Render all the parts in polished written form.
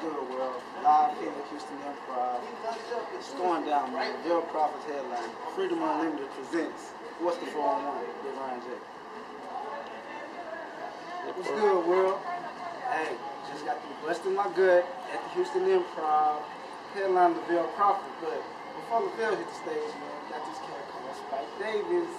good, world? Live here at Houston Improv. It's going down, man. Bill Crawford's headline. Freedom Unlimited presents What's the 411 with Ryan J. What's good, world? Hey, just got the blessed in my gut at the Houston Improv. Headline Bill Crawford, but before Bill hit the stage, man, got this cat called Spike Davis.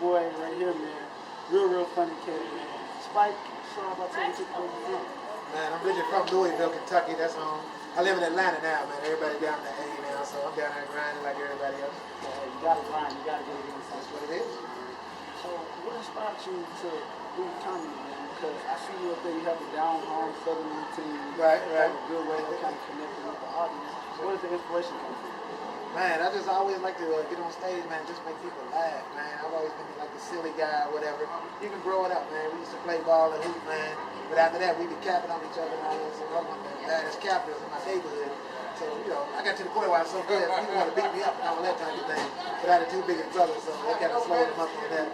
Boy, right here, man. Real funny cat, man. Spike, sorry about telling you where you're from. Man, I'm originally from Louisville, Kentucky. That's home. I live in Atlanta now, man. Everybody down in the A now, so I'm down there grinding like everybody else. Yeah, you gotta grind, you gotta get it in. That's what it is. So, what inspired you to do comedy, man? Because I see you up there, you have the down home southern routine. Right. You have a good way of kind of connecting with the audience. So, where does the inspiration come from? Man, I just always like to get on stage, man, just make people laugh, man. I've always been like the silly guy or whatever. Even growing up, man, we used to play ball and hoop, man. But after that, we'd be capping on each other and all that. So I'm one of the baddest cappers in my neighborhood. So, I got to the point where I was so good, people want to beat me up and all that kind of thing. But I had two biggest brothers, so that kind of slowed them up on that.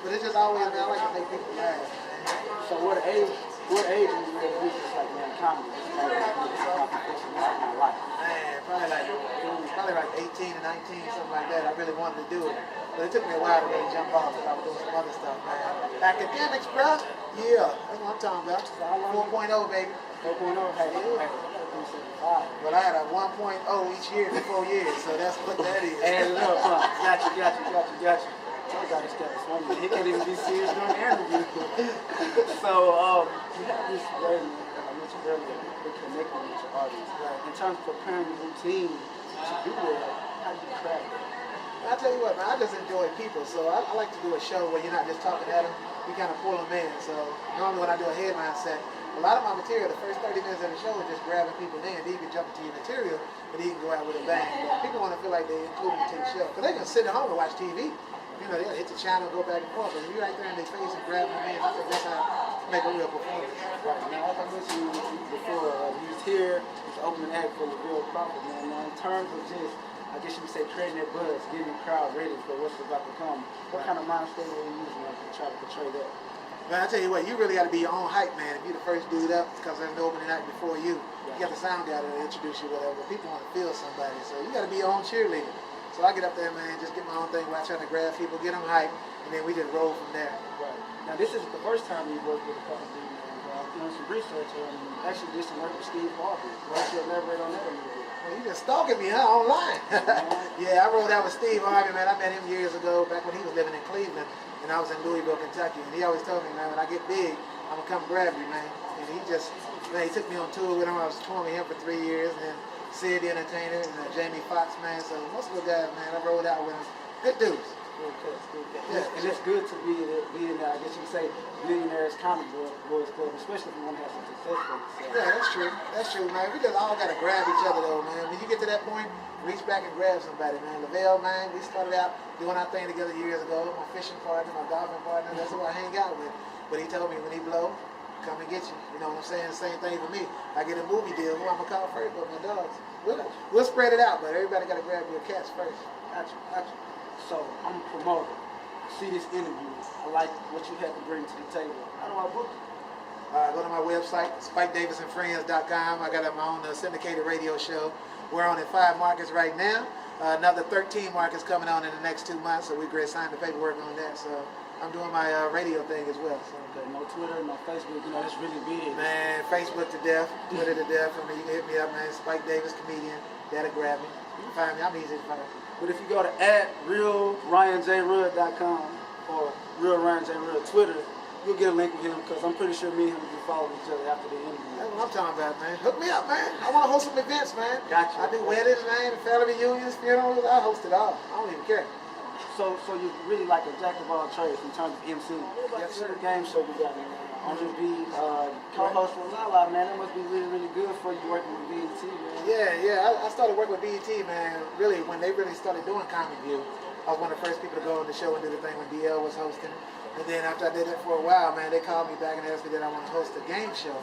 But it's just always, man, I like to make people laugh, man. So, what age are you ready to do this, like, man, comedy? This competition, this is my life. Man, probably like 18 or 19, something like that. I really wanted to do it. But it took me a while to really jump off because I was doing some other stuff, man. Academics, bro. Yeah, that's what I'm talking about. 4.0, baby. 4.0, hey. But I had a 1.0 each year for 4 years, so that's what that is. Hey, look, got you. I got this guy this morning. He can't even be serious during the interview. So, you have this way, man, I mentioned earlier, you're connecting with your audience. In terms of preparing your routine to do that, how do you craft it? I tell you what, man, I just enjoy people, so I like to do a show where you're not just talking at them, you kind of pull them in. So normally when I do a headline set, a lot of my material, the first 30 minutes of the show is just grabbing people in. Then you can jump into your material, and then you can go out with a bang. But people want to feel like they're included into the show, because they can sit at home and watch TV. They'll hit the channel, go back and forth, but if you're right there in their face and grabbing them in, I think that's how to make a real performance. Right. Now, like I mentioned before, he was here, he's the opening act for Bill Crawford, man. Now, in terms of just, I guess you would say, creating that buzz, getting the crowd ready for what's about to come, what kind of mind state are you using to try to portray that? Man, I tell you what, you really got to be your own hype, man. If you're the first dude up, because there's no opening act before you, you got the sound guy to introduce you, whatever. People want to feel somebody, so you got to be your own cheerleader. So I get up there, man, just get my own thing while trying to grab people, get them hype, and then we just roll from there. Right. Now, this isn't the first time you worked with a couple of people. Doing some research and actually did some work with Steve Harvey. Why don't you elaborate on that a little bit? Well, you just stalking me, huh, online? Yeah, I rolled out with Steve Harvey, man. I met him years ago, back when he was living in Cleveland, and I was in Louisville, Kentucky. And he always told me, man, when I get big, I'm going to come grab you, man. And he just, man, he took me on tour with him. I was touring with him for 3 years, and then Sid the Entertainer, and Jamie Foxx, man. So most of the guys, man, I rolled out with them. Good dudes. Good cuts. Yeah, and it's good to be in there, I guess you could say, Billionaires Comic Boys Club, especially if you want to have some success. Yeah, that's true. That's true, man. We just all got to grab each other, though, man. When you get to that point, reach back and grab somebody, man. Lavelle, man, we started out doing our thing together years ago. My fishing partner, my golfing partner, that's who I hang out with. But he told me when he blow, come and get you. You know what I'm saying? Same thing for me. I get a movie deal, who I'm going to call first, but my dogs. We'll spread it out, but everybody got to grab your cats first. Gotcha. So, I'm a promoter. See this interview. I like what you had to bring to the table. How do I book you? Go to my website, SpikeDavisandFriends.com. I got my own syndicated radio show. We're on in 5 markets right now. Another 13 markets coming on in the next 2 months, so we're going to sign the paperwork on that. So I'm doing my radio thing as well. So. Okay, no Twitter, no Facebook, it's really big. Man, Facebook to death, Twitter to death. I mean, you can hit me up, man. Spike Davis, comedian. That'll grab me. You can find me. I'm easy to find. But if you go to @realryanjrudd.com or realryanjrudd Twitter, you'll get a link with him because I'm pretty sure me and him will be following each other after the interview. That's what I'm talking about, man. Hook me up, man. I want to host some events, man. Gotcha. I do weddings, man, family reunions, funerals. I host it all. I don't even care. So you're really like a jack of all trades in terms of MC. Yes, sir. The game show we got, man. On your beat, co-host with Lala, man. That must be really, really good for you working with BET, man. Yeah. I started working with BET, man, really, when they really started doing Comic View. I was one of the first people to go on the show and do the thing when DL was hosting. And then after I did that for a while, man, they called me back and asked me that I want to host a game show.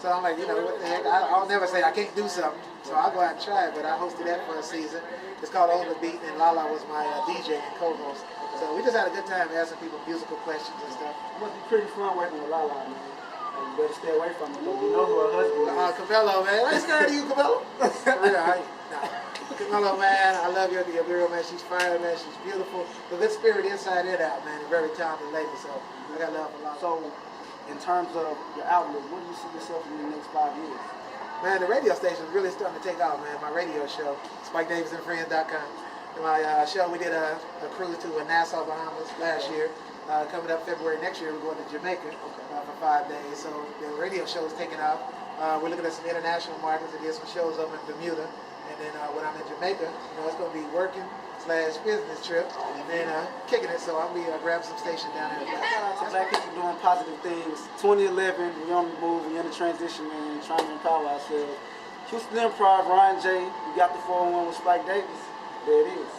So I'm like, what the heck? I'll never say I can't do something. So I'll go out and try it, but I hosted that for a season. It's called On The Beat, and Lala was my DJ and co-host. So we just had a good time asking people musical questions and stuff. It must be pretty fun working with Lala, man. You better stay away from it. You know who her husband is. Cabello, man. I ain't scared of you, Cabello. For real, Cabello, man, I love your girl, man. She's fire, man. She's beautiful. The good spirit inside and out, man. A very talented lady, so I got love for a lot. So, in terms of your outlook, what do you see yourself in the next 5 years? Man, the radio station is really starting to take off, man. My radio show, SpikeDavisandFriends.com. My show, we did a cruise to Nassau, Bahamas last year. Coming up February next year, we're going to Jamaica for 5 days. So the radio show is taking off. We're looking at some international markets. I did some shows over in Bermuda. And then when I'm in Jamaica, it's going to be working / business trip. And then kicking it. So I'll be grabbing some station down there. So black people doing positive things. 2011, we're on the move, we're in the transition, and trying to empower ourselves. Houston Improv, Ryan J. We got the 401 with Spike Davis. There it is.